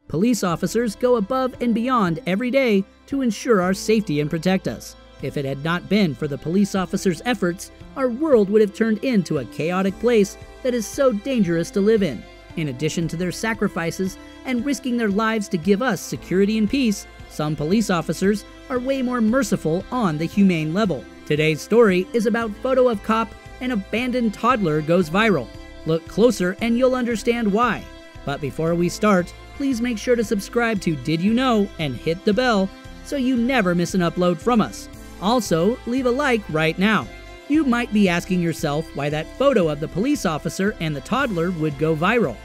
Police officers go above and beyond every day to ensure our safety and protect us. If it had not been for the police officers' efforts, our world would have turned into a chaotic place that is so dangerous to live in. In addition to their sacrifices and risking their lives to give us security and peace, some police officers are way more merciful on the humane level. Today's story is about photo of cop and abandoned toddler goes viral. Look closer and you'll understand why. But before we start, please make sure to subscribe to Did You Know and hit the bell so you never miss an upload from us. Also, leave a like right now. You might be asking yourself why that photo of the police officer and the toddler would go viral.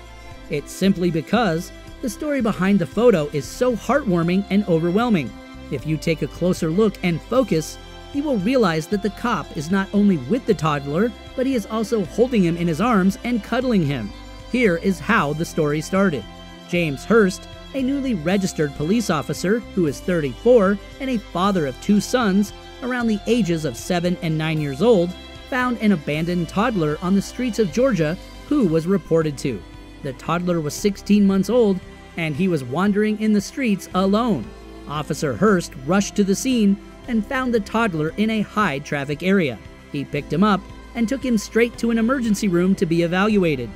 It's simply because the story behind the photo is so heartwarming and overwhelming. If you take a closer look and focus, you will realize that the cop is not only with the toddler, but he is also holding him in his arms and cuddling him. Here is how the story started. James Hurst, a newly registered police officer who is 34 and a father of 2 sons around the ages of 7 and 9 years old, found an abandoned toddler on the streets of Georgia who was reported to. The toddler was 16 months old and he was wandering in the streets alone. Officer Hurst rushed to the scene and found the toddler in a high traffic area. He picked him up and took him straight to an emergency room to be evaluated.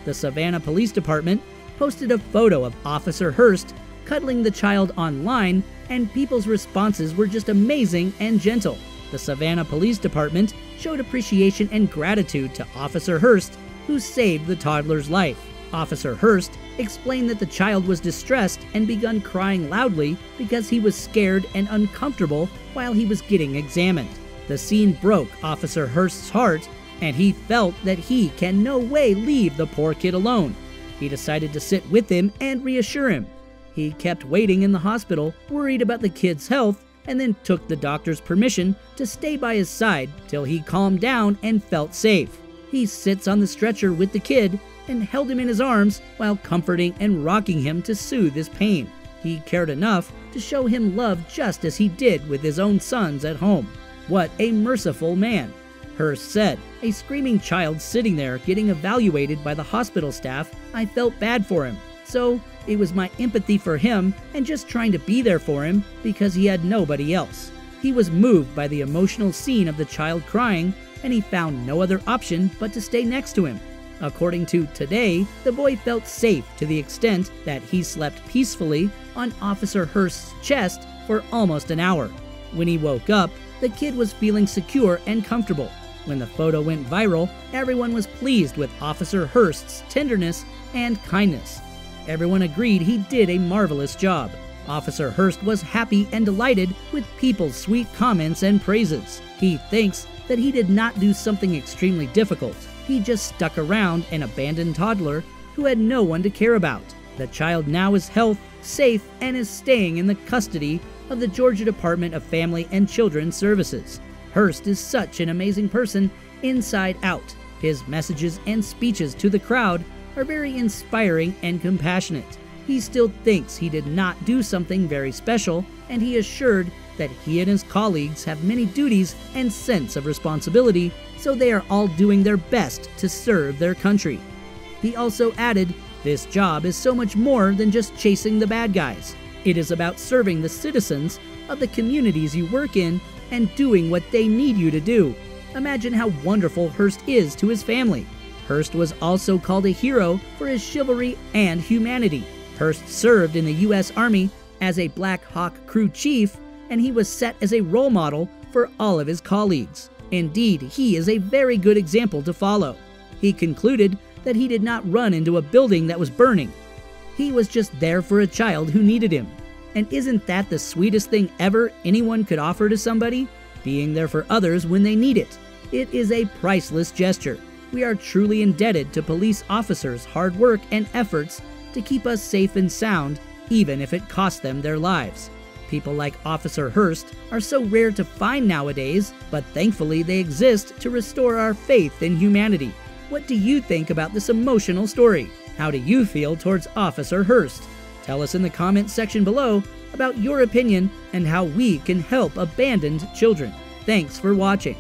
The Savannah Police Department posted a photo of Officer Hurst cuddling the child online, and people's responses were just amazing and gentle. The Savannah Police Department showed appreciation and gratitude to Officer Hurst, who saved the toddler's life. Officer Hurst explained that the child was distressed and begun crying loudly because he was scared and uncomfortable while he was getting examined. The scene broke Officer Hurst's heart, and he felt that he can no way leave the poor kid alone. He decided to sit with him and reassure him. He kept waiting in the hospital, worried about the kid's health, and then took the doctor's permission to stay by his side till he calmed down and felt safe. He sits on the stretcher with the kid and held him in his arms while comforting and rocking him to soothe his pain. He cared enough to show him love just as he did with his own sons at home. What a merciful man. Hurst said, "A screaming child sitting there getting evaluated by the hospital staff, I felt bad for him. So it was my empathy for him and just trying to be there for him because he had nobody else." He was moved by the emotional scene of the child crying, and he found no other option but to stay next to him. According to Today, the boy felt safe to the extent that he slept peacefully on Officer Hurst's chest for almost an hour. When he woke up, the kid was feeling secure and comfortable. When the photo went viral, everyone was pleased with Officer Hurst's tenderness and kindness. Everyone agreed he did a marvelous job. Officer Hurst was happy and delighted with people's sweet comments and praises. He thinks that he did not do something extremely difficult. He just stuck around an abandoned toddler who had no one to care about. The child now is safe, and is staying in the custody of the Georgia Department of Family and Children's Services. Hurst is such an amazing person inside out. His messages and speeches to the crowd are very inspiring and compassionate. He still thinks he did not do something very special, and he assured that he and his colleagues have many duties and sense of responsibility, so they are all doing their best to serve their country. He also added, "This job is so much more than just chasing the bad guys. It is about serving the citizens of the communities you work in and doing what they need you to do." Imagine how wonderful Hurst is to his family. Hurst was also called a hero for his chivalry and humanity. Hurst served in the U.S. Army as a Black Hawk crew chief, and he was set as a role model for all of his colleagues. Indeed, he is a very good example to follow. He concluded that he did not run into a building that was burning. He was just there for a child who needed him. And isn't that the sweetest thing ever anyone could offer to somebody? Being there for others when they need it. It is a priceless gesture. We are truly indebted to police officers' hard work and efforts to keep us safe and sound, even if it costs them their lives. People like Officer Hurst are so rare to find nowadays, but thankfully they exist to restore our faith in humanity. What do you think about this emotional story? How do you feel towards Officer Hurst? Tell us in the comments section below about your opinion and how we can help abandoned children. Thanks for watching.